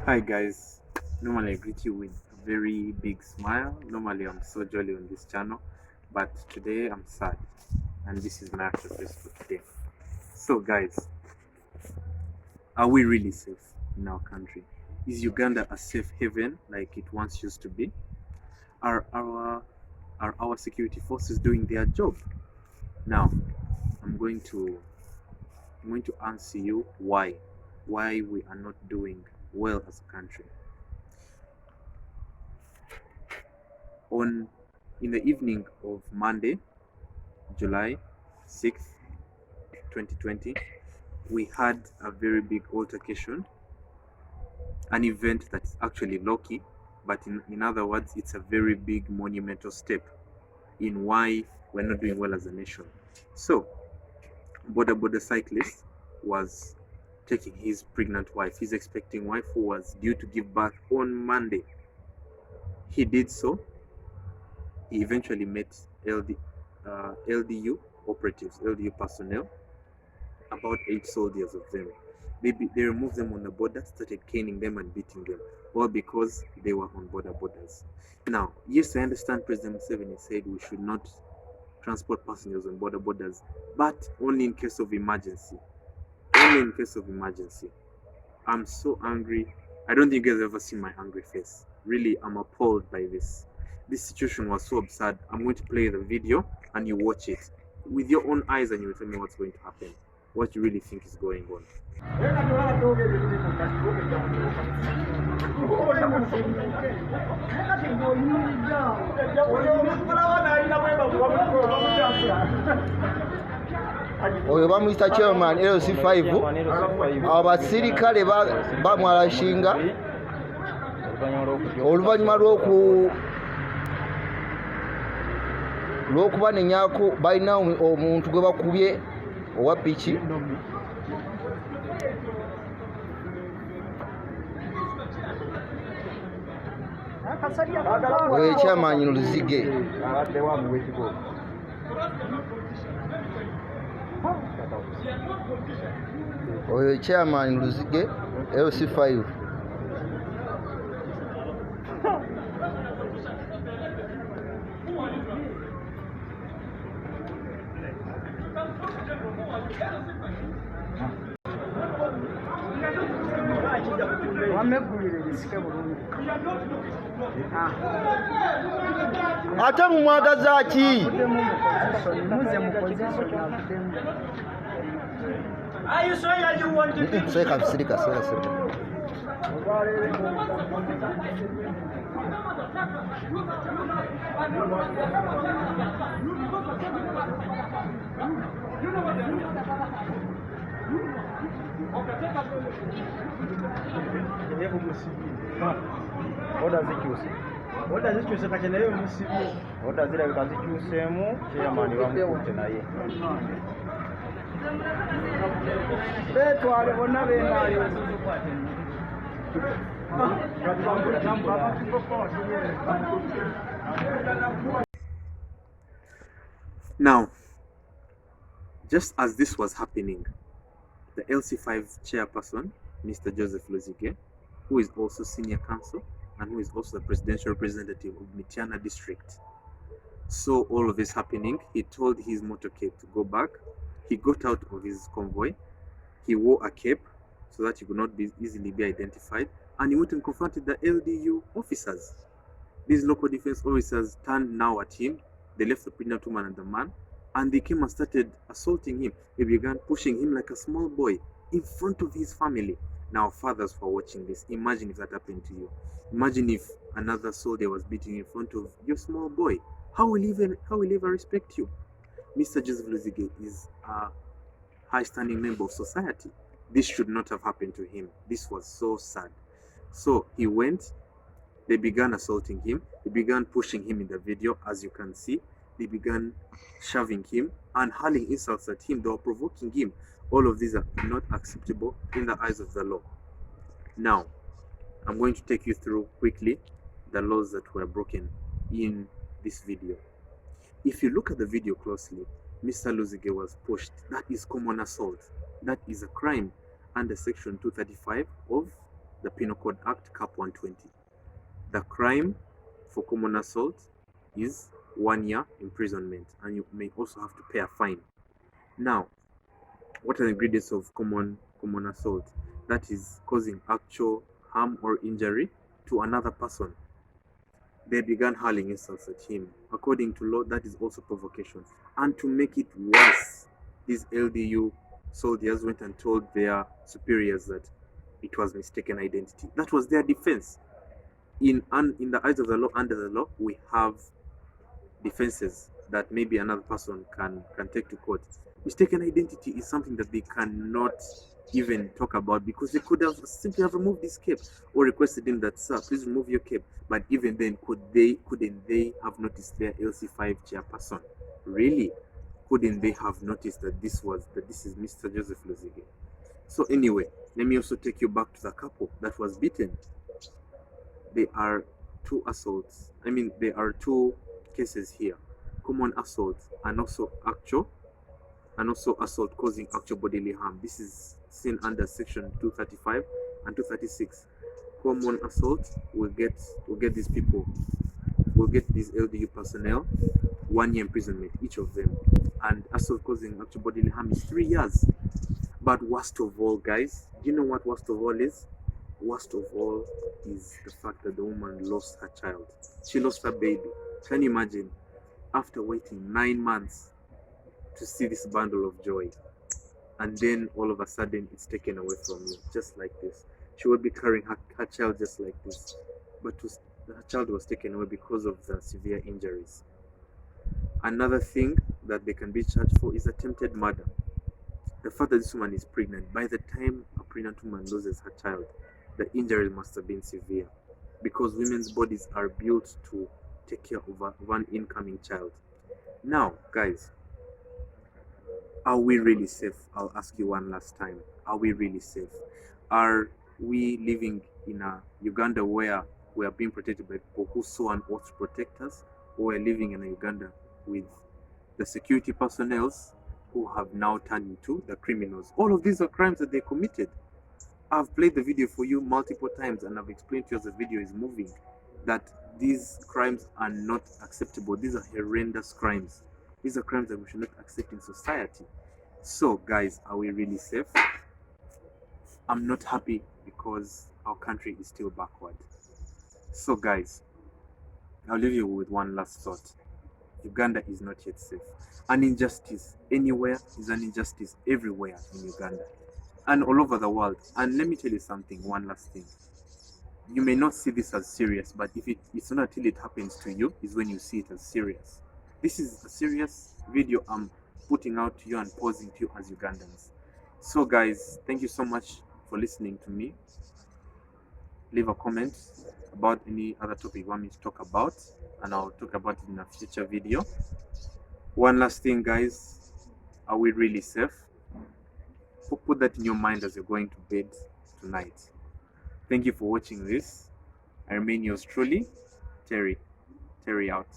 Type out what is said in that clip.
Hi guys, normally I greet you with a very big smile. Normally I'm so jolly on this channel, but today I'm sad, and this is my actual face for today. So guys, are we really safe in our country? Is Uganda a safe haven like it once used to be? Are our security forces doing their job? Now, I'm going to answer you why we are not doing well as a country. In the evening of Monday, July 6th, 2020, we had a very big altercation, an event that's actually low-key, but in other words, it's a very big monumental step in why we're not doing well as a nation. So, border cyclist was taking his pregnant wife, his expecting wife, who was due to give birth on Monday. He did so. He eventually met LDU operatives, LDU personnel, about 8 soldiers of them. They removed them on the border, started caning them and beating them, all because they were on borders. Now, yes, I understand President Museveni said we should not transport passengers on borders, but only in case of emergency. Only in case of emergency. I'm so angry. I don't think you guys have ever seen my angry face. Really, I'm appalled by this. This situation was so absurd. I'm going to play the video and you watch it with your own eyes and you will tell me what's going to happen, what you really think is going on. Oyo bamuyita chairman LC5 abasirikale bamwalashinga oluvannyuma lw'okubanenyako balina omuntu gwe bakubye owa piki oyo chairman Luzige oyo chairman Luzige LC5 ate mumwagaza ki? Seka sirika. Oda zikyuse kati naye omusibye oda zirabika zikyuseemu chairman bamukutte naye betwale bonna benaayo Now, just as this was happening, the LC5 chairperson, Mr. Joseph Luzige, who is also senior counsel and who is also the presidential representative of Mityana district, saw all of this happening. He told his motorcade to go back. He got out of his convoy. He wore a cape so that he could not easily be identified, and he went and confronted the LDU officers. These local defense officers turned now at him. They left the pregnant woman and the man, and they came and started assaulting him. They began pushing him like a small boy in front of his family. Now, fathers who are watching this, imagine if that happened to you. Imagine if another soldier was beating you in front of your small boy. How will he ever respect you? Mr. Joseph Luzige is a high-standing member of society. This should not have happened to him. This was so sad. So he went. They began assaulting him. They began pushing him in the video, as you can see. They began shoving him and hurling insults at him. They were provoking him. All of these are not acceptable in the eyes of the law. Now, I'm going to take you through quickly the laws that were broken in this video. If you look at the video closely, Mr. Luzige was pushed. That is common assault. That is a crime under section 235 of the Penal Code Act, Cap 120. The crime for common assault is 1 year imprisonment, and you may also have to pay a fine. Now, what are the ingredients of common assault? That is causing actual harm or injury to another person. They began hurling insults at him. According to law, that is also provocation. And to make it worse, these LDU soldiers went and told their superiors that it was mistaken identity. That was their defense. In the eyes of the law, under the law, we have defenses that maybe another person can take to court. Mistaken identity is something that they cannot even talk about, because they could have simply have removed this cape or requested him that, sir, please remove your cape. But even then, couldn't they have noticed their LC5 chairperson? Really? Couldn't they have noticed that this is Mr. Joseph Lozige? So anyway, let me also take you back to the couple that was beaten. There are two assaults. There are two cases here: common assault and also assault causing actual bodily harm. This is seen under section 235 and 236. Common assault will get these people, will get these LDU personnel 1 year imprisonment, each of them, and assault causing actual bodily harm is 3 years. But worst of all, guys, do you know what worst of all is? Worst of all is the fact that the woman lost her child. She lost her baby. Can you imagine? After waiting 9 months to see this bundle of joy, and then all of a sudden it's taken away from you, just like this. She would be carrying her child just like this, but her child was taken away because of the severe injuries. Another thing that they can be charged for is attempted murder. The fact that this woman is pregnant, by the time a pregnant woman loses her child, the injuries must have been severe, because women's bodies are built to take care of one incoming child. Now, guys, are we really safe? I'll ask you one last time. Are we really safe? Are we living in a Uganda where we are being protected by people who saw an oath to protect us, or we're living in a Uganda with the security personnel who have now turned into the criminals? All of these are crimes that they committed. I've played the video for you multiple times, and I've explained to you as the video is moving that these crimes are not acceptable. These are horrendous crimes. These are crimes that we should not accept in society. So, guys, are we really safe? I'm not happy because our country is still backward. So, guys, I'll leave you with one last thought. Uganda is not yet safe. An injustice anywhere is an injustice everywhere in Uganda and all over the world. And let me tell you something, one last thing. You may not see this as serious, but it's not until it happens to you is when you see it as serious. This is a serious video I'm putting out to you and posing to you as Ugandans. So guys, thank you so much for listening to me. Leave a comment about any other topic you want me to talk about, and I'll talk about it in a future video. One last thing, guys, are we really safe? Put that in your mind as you're going to bed tonight. Thank you for watching this. I remain yours truly, Terry out.